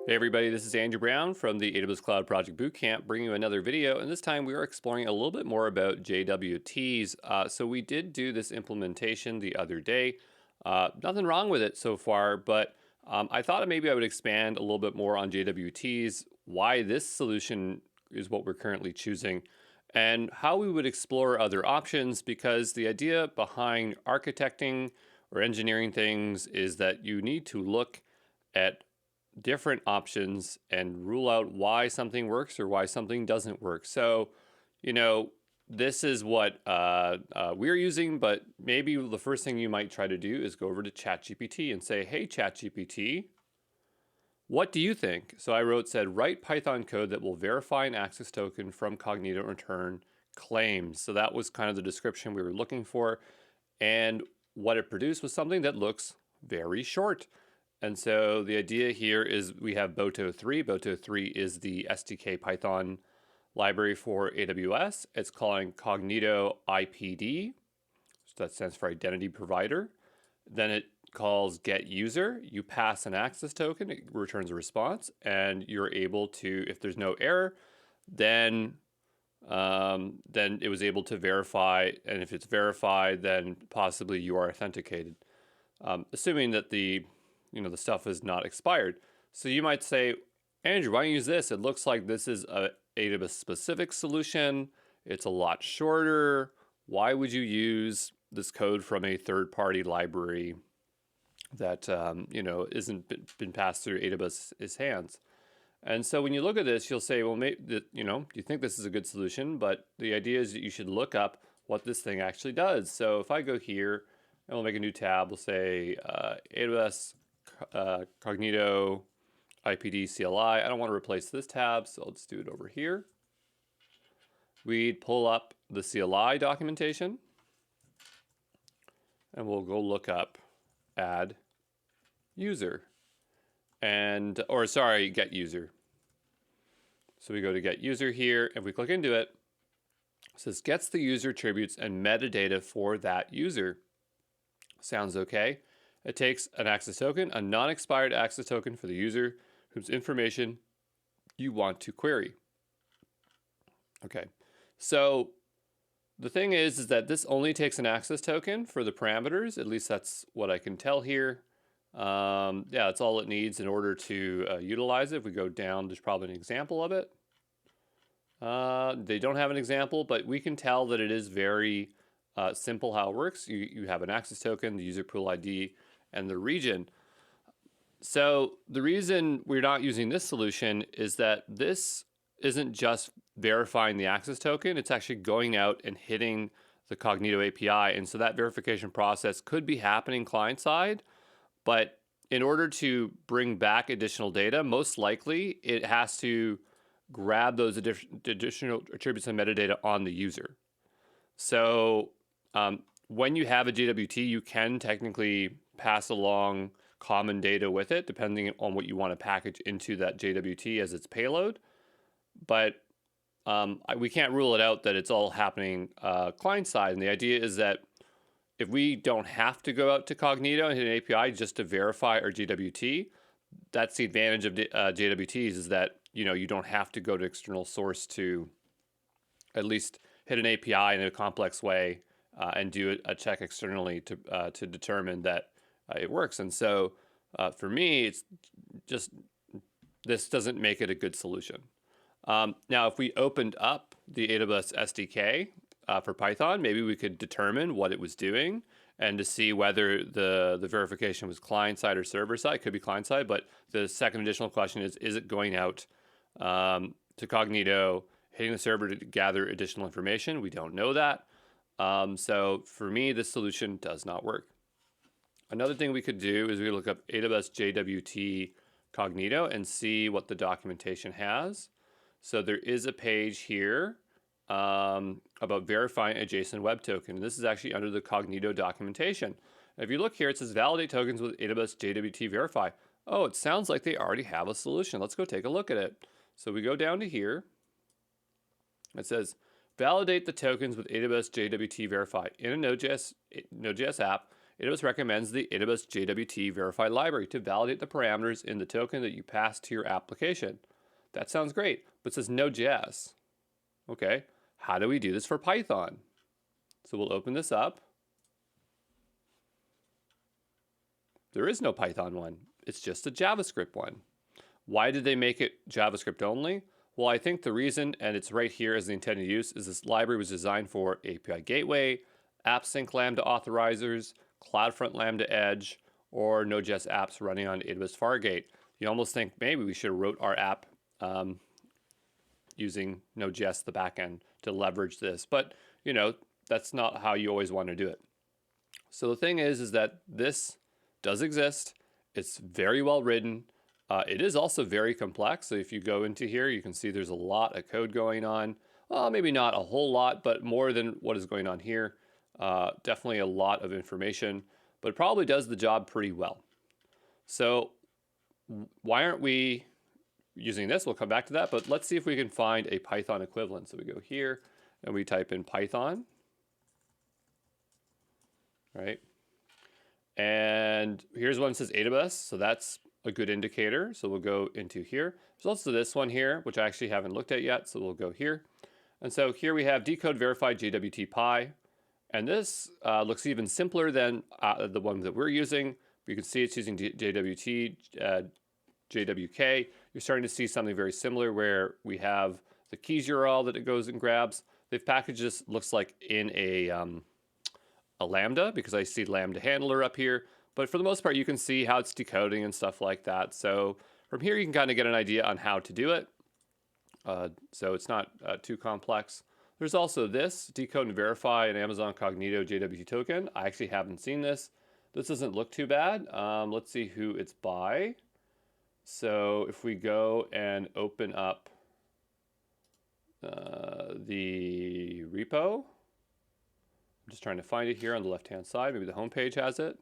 Hey everybody, this is Andrew Brown from the AWS Cloud Project Bootcamp, bringing you another video, and this time we are exploring a little bit more about JWTs. So we did do this implementation the other day. Nothing wrong with it so far, but I thought maybe I would expand a little bit more on JWTs, why this solution is what we're currently choosing, and how we would explore other options, because the idea behind architecting or engineering things is that you need to look at different options and rule out why something works or why something doesn't work. So, you know, this is what we're using, but maybe the first thing you might try to do is go over to ChatGPT and say, hey, ChatGPT, what do you think? So I said, write Python code that will verify an access token from Cognito and return claims. So that was kind of the description we were looking for. And what it produced was something that looks very short. And so the idea here is we have Boto 3. Boto 3 is the SDK Python library for AWS. It's calling Cognito IPD, so that stands for Identity Provider. Then it calls get user. You pass an access token, it returns a response, and you're able to, if there's no error, then it was able to verify, and if it's verified, then possibly you are authenticated, assuming that the stuff is not expired. So you might say, Andrew, why don't you use this? It looks like this is a AWS specific solution. It's a lot shorter. Why would you use this code from a third-party library that isn't been passed through AWS's hands? And so when you look at this, you'll say, well, maybe, you think this is a good solution, but the idea is that you should look up what this thing actually does. So if I go here and we'll make a new tab, we'll say AWS Cognito IPD CLI. I don't want to replace this tab, so I'll just do it over here. We'd pull up the CLI documentation, and we'll go look up add user, get user. So we go to get user here, and we click into it. It says gets the user attributes and metadata for that user. Sounds okay. It takes an access token, a non-expired access token for the user whose information you want to query. Okay, so the thing is that this only takes an access token for the parameters. At least that's what I can tell here. Yeah, that's all it needs in order to utilize it. If we go down, there's probably an example of it. They don't have an example, but we can tell that it is very simple how it works. You have an access token, the user pool ID, and the region. So the reason we're not using this solution is that this isn't just verifying the access token, it's actually going out and hitting the Cognito API. And so that verification process could be happening client side, but in order to bring back additional data, most likely it has to grab those additional attributes and metadata on the user. So when you have a JWT, you can technically pass along common data with it, depending on what you want to package into that JWT as its payload. But we can't rule it out that it's all happening client side. And the idea is that if we don't have to go out to Cognito and hit an API just to verify our JWT, that's the advantage of JWTs, is that you don't have to go to external source to at least hit an API in a complex way and do a check externally to determine that it works. And so for me, it's just, this doesn't make it a good solution. Now, if we opened up the AWS SDK for Python, maybe we could determine what it was doing and to see whether the verification was client-side or server-side. It could be client-side, but the second additional question is it going out to Cognito, hitting the server to gather additional information? We don't know that. So for me, this solution does not work. Another thing we could do is we look up AWS JWT Cognito and see what the documentation has. So there is a page here about verifying a JSON web token. This is actually under the Cognito documentation. If you look here, it says validate tokens with AWS JWT verify. Oh, it sounds like they already have a solution. Let's go take a look at it. So we go down to here. It says validate the tokens with AWS JWT verify in a Node.js app. AWS recommends the AWS JWT verified library to validate the parameters in the token that you pass to your application. That sounds great, but it says Node.js. Okay, how do we do this for Python? So we'll open this up. There is no Python one. It's just a JavaScript one. Why did they make it JavaScript only? Well, I think the reason, and it's right here as the intended use, is this library was designed for API Gateway, AppSync Lambda authorizers, CloudFront Lambda Edge, or Node.js apps running on AWS Fargate. You almost think maybe we should have wrote our app using Node.js, the backend, to leverage this. But, you know, that's not how you always want to do it. So the thing is that this does exist. It's very well written. It is also very complex. So if you go into here, you can see there's a lot of code going on. Well, maybe not a whole lot, but more than what is going on here. Definitely a lot of information, but it probably does the job pretty well. So why aren't we using this? We'll come back to that, but let's see if we can find a Python equivalent. So we go here and we type in Python, right? And here's one that says AWS, so that's a good indicator. So we'll go into here. There's also this one here, which I actually haven't looked at yet, so we'll go here. And so here we have decode verified JWT Pi, and this looks even simpler than the one that we're using. You can see it's using JWT, JWK. You're starting to see something very similar where we have the keys URL that it goes and grabs. They've packaged this, looks like in a Lambda, because I see Lambda handler up here. But for the most part, you can see how it's decoding and stuff like that. So from here, you can kind of get an idea on how to do it. So it's not too complex. There's also this, decode and verify an Amazon Cognito JWT token. I actually haven't seen this. This doesn't look too bad. Let's see who it's by. So if we go and open up the repo, I'm just trying to find it here on the left-hand side. Maybe the home page has it.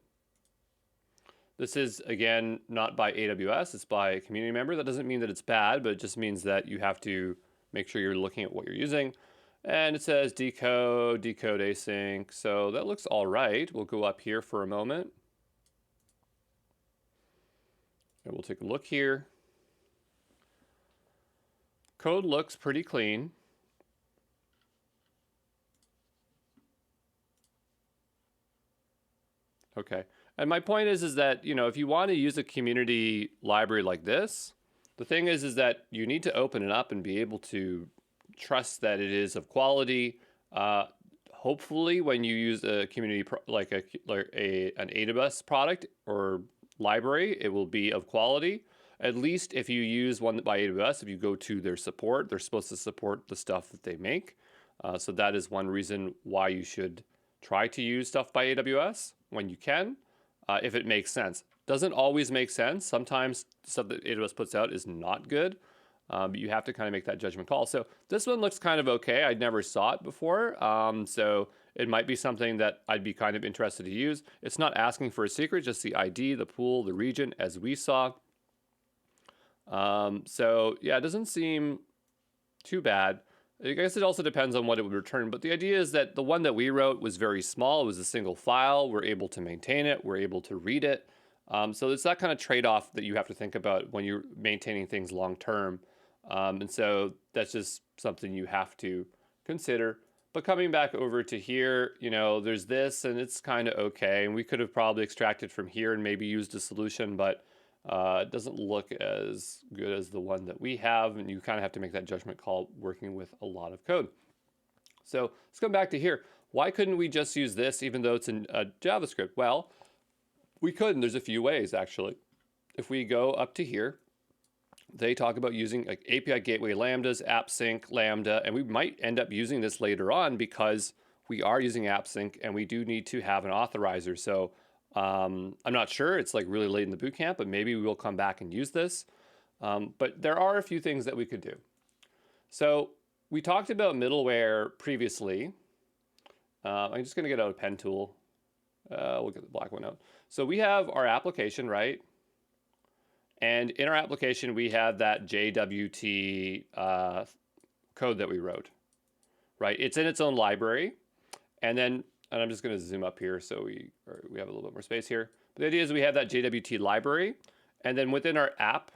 This is, again, not by AWS. It's by a community member. That doesn't mean that it's bad, but it just means that you have to make sure you're looking at what you're using. And it says decode async. So that looks all right. We'll go up here for a moment. And we'll take a look here. Code looks pretty clean. Okay. And my point is that, you know, if you want to use a community library like this, the thing is that you need to open it up and be able to trust that it is of quality. Hopefully, when you use a community like an AWS product or library, it will be of quality. At least if you use one by AWS, if you go to their support, they're supposed to support the stuff that they make. So that is one reason why you should try to use stuff by AWS when you can, if it makes sense. Doesn't always make sense. Sometimes stuff that AWS puts out is not good, but you have to kind of make that judgment call. So this one looks kind of okay. I never saw it before, so it might be something that I'd be kind of interested to use. It's not asking for a secret, just the ID, the pool, the region, as we saw. So yeah, it doesn't seem too bad. I guess it also depends on what it would return, but the idea is that the one that we wrote was very small. It was a single file. We're able to maintain it. We're able to read it. So it's that kind of trade-off that you have to think about when you're maintaining things long-term. And so that's just something you have to consider. But coming back over to here, you know, there's this, and it's kind of okay. And we could have probably extracted from here and maybe used a solution, but it doesn't look as good as the one that we have, and you kind of have to make that judgment call working with a lot of code. So let's come back to here. Why couldn't we just use this even though it's in JavaScript? Well, we could, and there's a few ways actually. If we go up to here, they talk about using like API Gateway Lambdas, AppSync Lambda, and we might end up using this later on because we are using AppSync and we do need to have an authorizer. So I'm not sure, it's like really late in the boot camp, but maybe we will come back and use this. But there are a few things that we could do. So we talked about middleware previously. I'm just gonna get out a pen tool. We'll get the black one out. So we have our application, right? And in our application, we have that JWT code that we wrote, right? It's in its own library. And then and I'm just going to zoom up here so we have a little bit more space here. But the idea is we have that JWT library, and then within our app.py,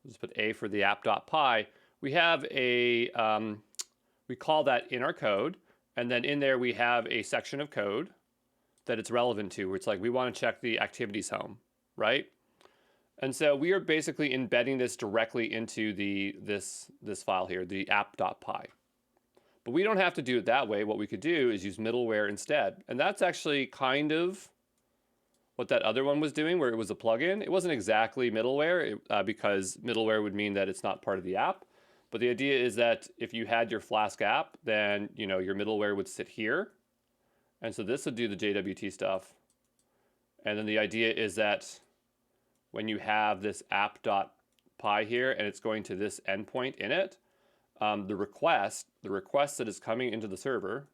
let's put A for the app.py, we have a, we call that in our code, and then in there we have a section of code that it's relevant to, where it's like we want to check the activities home, right? And so we are basically embedding this directly into this file here, the app.py. But we don't have to do it that way. What we could do is use middleware instead. And that's actually kind of what that other one was doing, where it was a plugin. It wasn't exactly middleware because middleware would mean that it's not part of the app. But the idea is that if you had your Flask app, then your middleware would sit here. And so this would do the JWT stuff. And then the idea is that when you have this app.py here and it's going to this endpoint in it, the request that is coming into the server,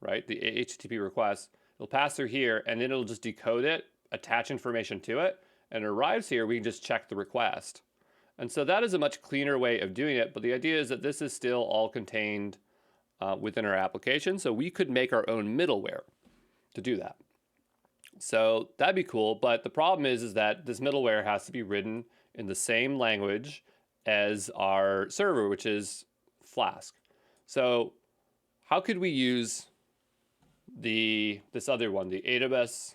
right, the HTTP request, it'll pass through here and then it'll just decode it, attach information to it, and it arrives here, we can just check the request. And so that is a much cleaner way of doing it, but the idea is that this is still all contained within our application, so we could make our own middleware to do that. So that'd be cool, but the problem is that this middleware has to be written in the same language as our server, which is Flask. So how could we use this other one, the AWS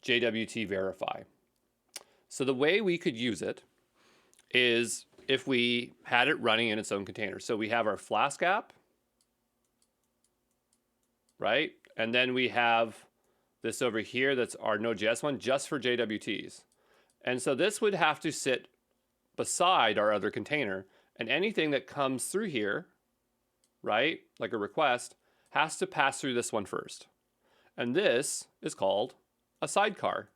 JWT verify? So the way we could use it is if we had it running in its own container. So we have our Flask app, right? And then we have this over here that's our Node.js one just for JWTs. And so this would have to sit beside our other container, and anything that comes through here, right, like a request, has to pass through this one first. And this is called a sidecar.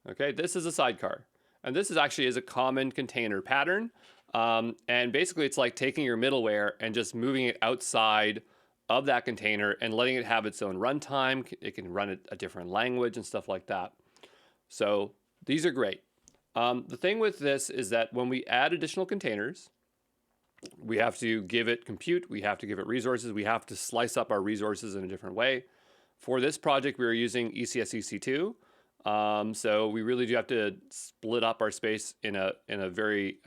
Okay, this is a sidecar. And this is actually a common container pattern. And basically it's like taking your middleware and just moving it outside of that container and letting it have its own runtime. It can run a different language and stuff like that. So these are great. The thing with this is that when we add additional containers, we have to give it compute, we have to give it resources, we have to slice up our resources in a different way. For this project, we are using ECS-EC2. So we really do have to split up our space in a very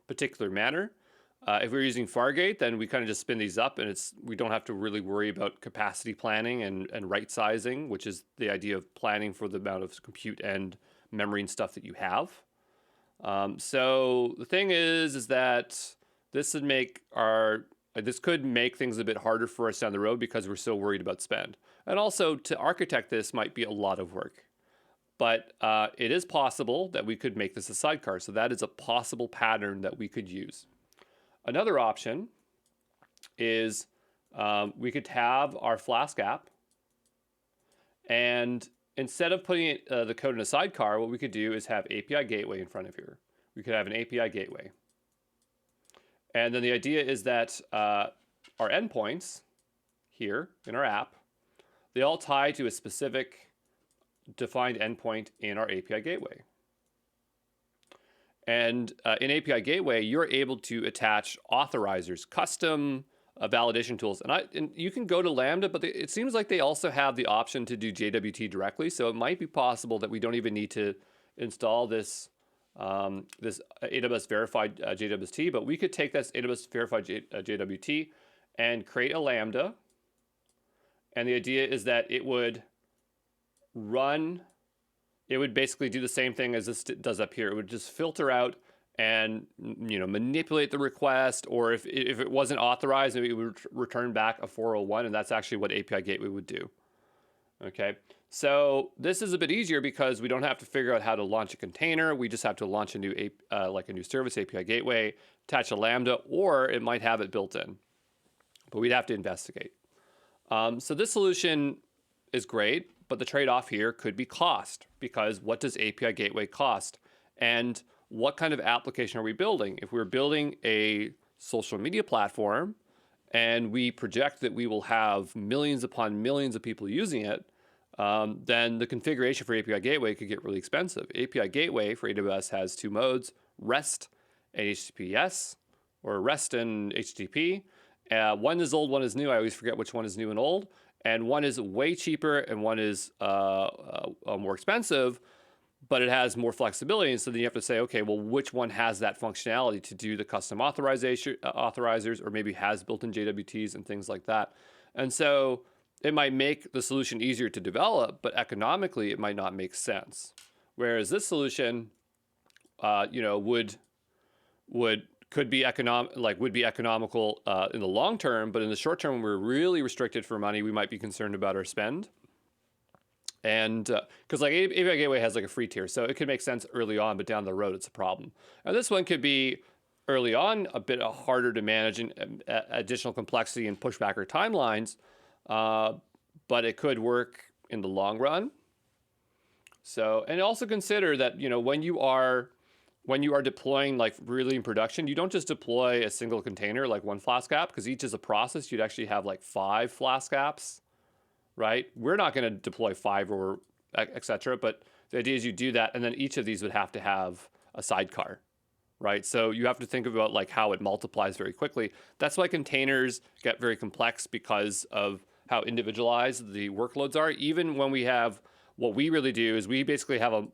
particular manner. If we're using Fargate, then we kind of just spin these up, and we don't have to really worry about capacity planning and right sizing, which is the idea of planning for the amount of compute and memory and stuff that you have. So the thing is that this could make things a bit harder for us down the road because we're so worried about spend. And also to architect this might be a lot of work. But it is possible that we could make this a sidecar. So that is a possible pattern that we could use. Another option is we could have our Flask app, and instead of putting the code in a sidecar, what we could do is have API gateway in front of here. We could have an API gateway. And then the idea is that our endpoints here in our app, they all tie to a specific defined endpoint in our API gateway. And in API gateway, you're able to attach authorizers, custom validation tools. And you can go to Lambda, but it seems like they also have the option to do JWT directly. So it might be possible that we don't even need to install this AWS verified JWT, but we could take this AWS verified JWT and create a Lambda. And the idea is that it would basically do the same thing as this does up here. It would just filter out and manipulate the request, or if it wasn't authorized, it would return back a 401, and that's actually what API Gateway would do. Okay, so this is a bit easier because we don't have to figure out how to launch a container. We just have to launch a new new service, API Gateway, attach a Lambda, or it might have it built in, but we'd have to investigate. So this solution is great, but the trade-off here could be cost, because what does API Gateway cost? And what kind of application are we building? If we're building a social media platform and we project that we will have millions upon millions of people using it, then the configuration for API Gateway could get really expensive. API Gateway for AWS has two modes, REST and HTTPS. or REST and HTTP. One is old, one is new. I always forget which one is new and old. And one is way cheaper and one is more expensive, but it has more flexibility. And so then you have to say, okay, well, which one has that functionality to do the custom authorizers, or maybe has built-in JWTs and things like that. And so it might make the solution easier to develop, but economically it might not make sense. Whereas this solution, would be economical in the long term, but in the short term, when we're really restricted for money, we might be concerned about our spend. And because like API Gateway has like a free tier, so it could make sense early on, but down the road it's a problem. And this one could be early on a bit harder to manage and additional complexity and push back our timelines, but it could work in the long run. So, and also consider that when you are deploying like really in production, you don't just deploy a single container like one Flask app, because each is a process. You'd actually have like 5 Flask apps. Right? We're not going to deploy 5 or etc. But the idea is you do that, and then each of these would have to have a sidecar, right? So you have to think about like how it multiplies very quickly. That's why containers get very complex, because of how individualized the workloads are. Even when we have, what we really do is we basically have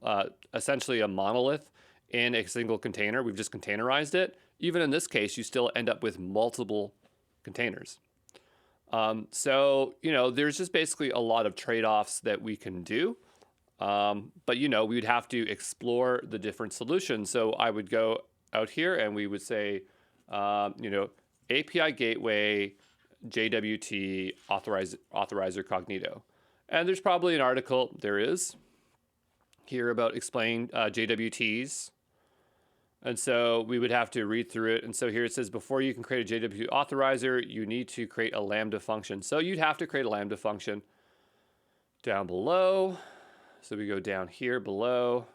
essentially a monolith in a single container. We've just containerized it. Even in this case, you still end up with multiple containers. So, there's just basically a lot of trade-offs that we can do. But, we'd have to explore the different solutions. So I would go out here and we would say, API Gateway, JWT, authorizer Cognito. And there's probably an article, there is, here about explaining JWTs. And so we would have to read through it. And so here it says, before you can create a JWT authorizer, you need to create a Lambda function. So you'd have to create a Lambda function down below. So we go down here below.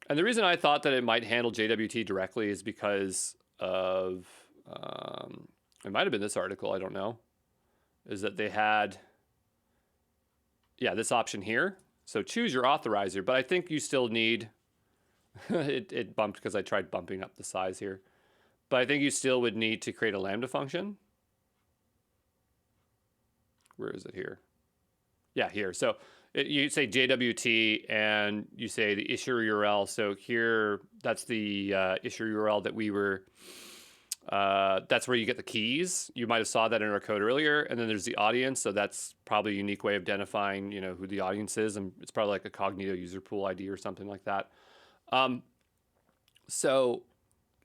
And the reason I thought that it might handle JWT directly is because of, it might have been this article, I don't know, is that they had, this option here. So choose your authorizer, but I think you still need, it bumped because I tried bumping up the size here. But I think you still would need to create a Lambda function. Where is it here? Yeah, here. So you say JWT and you say the issuer URL. So here, that's the issuer URL that we were, that's where you get the keys. You might have saw that in our code earlier. And then there's the audience. So that's probably a unique way of identifying, who the audience is. And it's probably like a Cognito user pool ID or something like that. So,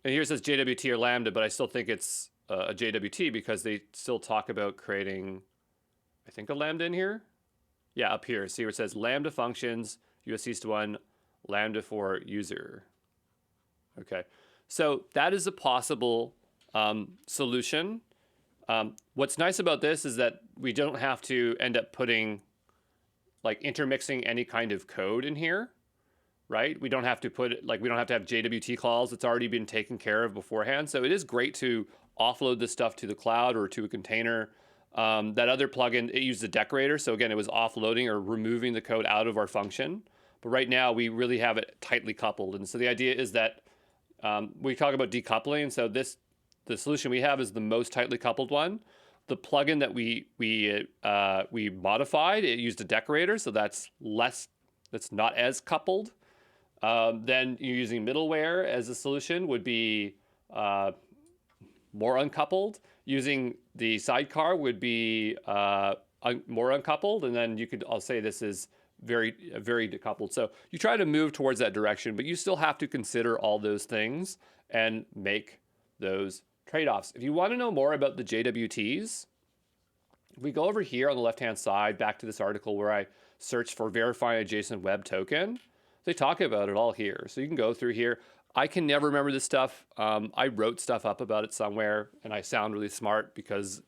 and here it says JWT or Lambda, but I still think it's a JWT because they still talk about creating, I think, a Lambda in here. Yeah, up here. See where it says Lambda functions, USEast 1, Lambda for user. Okay, so that is a possible solution. What's nice about this is that we don't have to end up putting, like, intermixing any kind of code in here. Right? We don't have to we don't have to have JWT calls. It's already been taken care of beforehand. So it is great to offload this stuff to the cloud or to a container. That other plugin, it used a decorator. So again, it was offloading or removing the code out of our function. But right now we really have it tightly coupled. And so the idea is that we talk about decoupling. So the solution we have is the most tightly coupled one. The plugin that we modified, it used a decorator. So that's not as coupled. Then you're using middleware as a solution would be more uncoupled. Using the sidecar would be more uncoupled. And then I'll say this is very decoupled. So you try to move towards that direction, but you still have to consider all those things and make those trade-offs. If you want to know more about the JWTs, we go over here on the left-hand side, back to this article where I searched for verifying a JSON web token. They talk about it all here. So you can go through here. I can never remember this stuff. I wrote stuff up about it somewhere, and I sound really smart because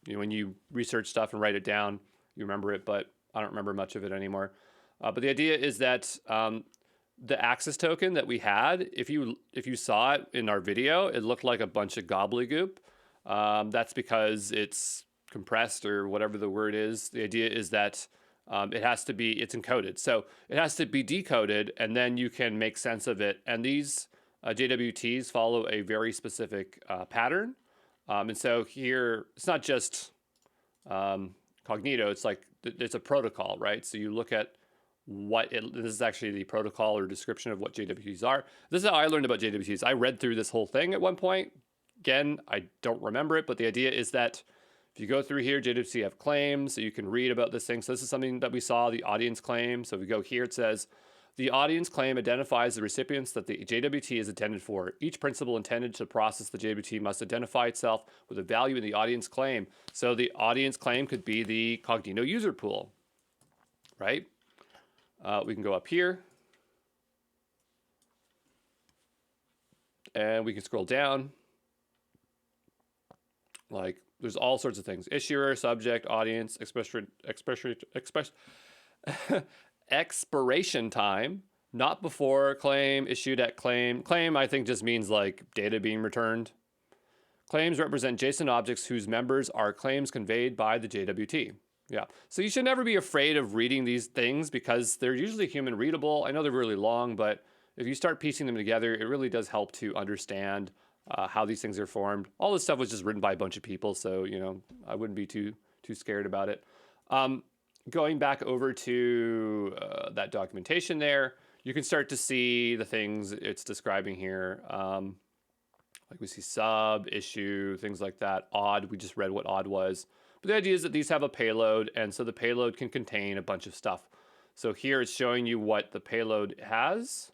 when you research stuff and write it down, you remember it, but I don't remember much of it anymore. But the idea is that the access token that we had, if you saw it in our video, it looked like a bunch of gobbledygook. That's because it's compressed or whatever the word is. The idea is that it's encoded. So it has to be decoded, and then you can make sense of it. And these JWTs follow a very specific pattern. And so here, it's not just Cognito, it's like it's a protocol, right? So you look at this is actually the protocol or description of what JWTs are. This is how I learned about JWTs. I read through this whole thing at one point. Again, I don't remember it, but the idea is that if you go through here, JWT have claims, so you can read about this thing. So this is something that we saw, the audience claim. So if we go here, it says, the audience claim identifies the recipients that the JWT is intended for. Each principal intended to process the JWT must identify itself with a value in the audience claim. So the audience claim could be the Cognito user pool, right? We can go up here. And we can scroll down. Like, there's all sorts of things. Issuer, subject, audience, expiration time, not before claim, issued at claim. Claim, I think, just means like data being returned. Claims represent JSON objects whose members are claims conveyed by the JWT. Yeah, so you should never be afraid of reading these things because they're usually human readable. I know they're really long, but if you start piecing them together, it really does help to understand how these things are formed. All this stuff was just written by a bunch of people, so I wouldn't be too scared about it. Going back over to that documentation there, you can start to see the things it's describing here. Like we see sub, issue, things like that. Odd, we just read what odd was. But the idea is that these have a payload, and so the payload can contain a bunch of stuff. So here it's showing you what the payload has.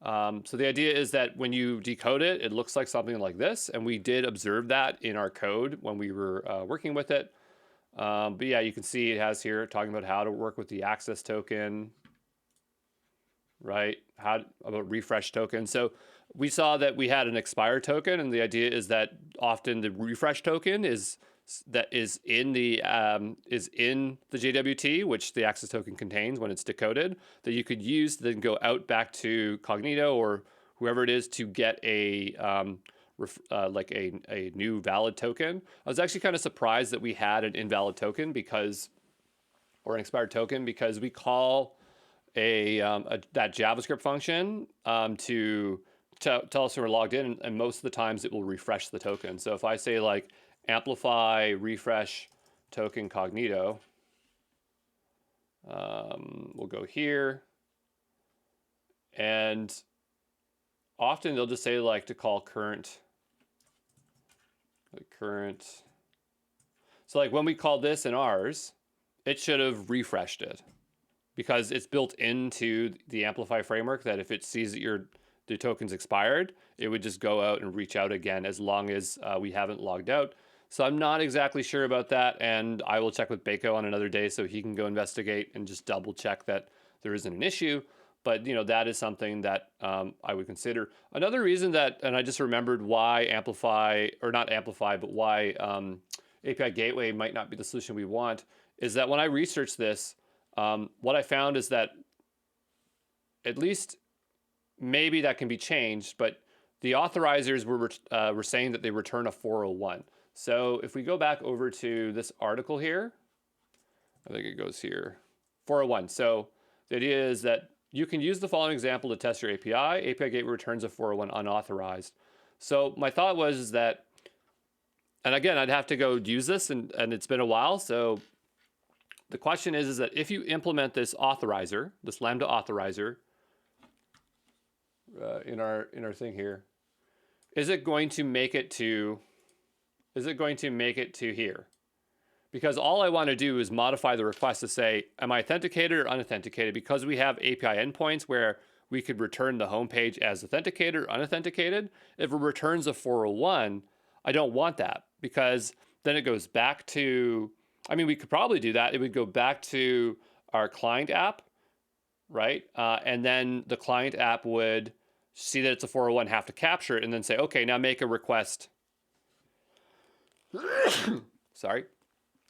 So the idea is that when you decode it, it looks like something like this, and we did observe that in our code when we were working with it. But yeah, you can see it has here talking about how to work with the access token, right? About refresh token. So we saw that we had an expire token, and the idea is that often the refresh token is in the JWT, which the access token contains when it's decoded, that you could use to then go out back to Cognito or whoever it is to get a like a new valid token. I was actually kind of surprised that we had an invalid token or an expired token, because we call that JavaScript function to tell us when we're logged in, and most of the times it will refresh the token. So if I say like amplify refresh token Cognito, we'll go here, and often they'll just say like to call current. So like when we call this in ours, it should have refreshed it, because it's built into the Amplify framework that if it sees that the token's expired, it would just go out and reach out again as long as we haven't logged out. So I'm not exactly sure about that, and I will check with Bako on another day so he can go investigate and just double check that there isn't an issue. But that is something that I would consider. Another reason and I just remembered why why API Gateway might not be the solution we want, is that when I researched this, what I found is that at least maybe that can be changed, but the authorizers were saying that they return a 401. So if we go back over to this article here, I think it goes here, 401. So the idea is that you can use the following example to test your API. API Gateway returns a 401 unauthorized. So my thought was that, and again, I'd have to go use this, and it's been a while. So the question is that if you implement this authorizer, this Lambda authorizer, in our thing here, is it going to make it to here? Because all I want to do is modify the request to say, am I authenticated or unauthenticated? Because we have API endpoints where we could return the home page as authenticated or unauthenticated. If it returns a 401, I don't want that, because then it goes back to, we could probably do that. It would go back to our client app, right? And then the client app would see that it's a 401, have to capture it, and then say, okay, now make a request. Sorry.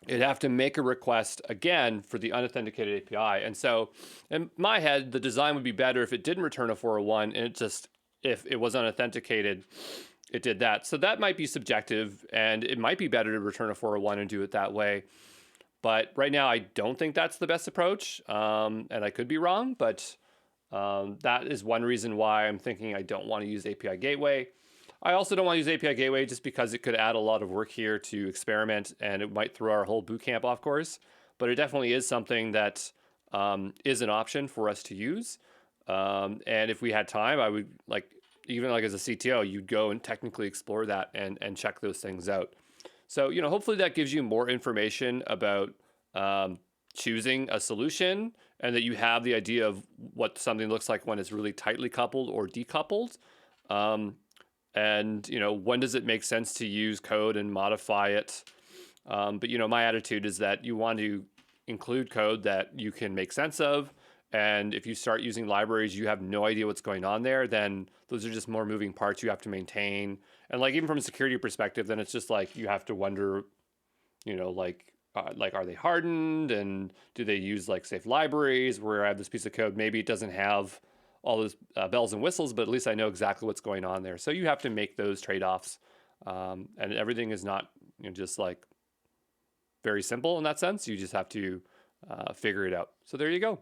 It'd have to make a request again for the unauthenticated API. And so in my head, the design would be better if it didn't return a 401 and if it was unauthenticated, it did that. So that might be subjective, and it might be better to return a 401 and do it that way. But right now, I don't think that's the best approach. And I could be wrong, but That is one reason why I'm thinking I don't want to use API Gateway. I also don't want to use API Gateway just because it could add a lot of work here to experiment, and it might throw our whole bootcamp off course. But it definitely is something that is an option for us to use. And if we had time, I would even as a CTO, you'd go and technically explore that and check those things out. So, hopefully that gives you more information about choosing a solution, and that you have the idea of what something looks like when it's really tightly coupled or decoupled. And when does it make sense to use code and modify it? But my attitude is that you want to include code that you can make sense of. And if you start using libraries, you have no idea what's going on there, then those are just more moving parts you have to maintain. And even from a security perspective, then it's just you have to wonder, are they hardened, and do they use safe libraries where I have this piece of code, maybe it doesn't have all those bells and whistles, but at least I know exactly what's going on there. So you have to make those trade-offs, and everything is not just very simple in that sense. You just have to figure it out. So there you go.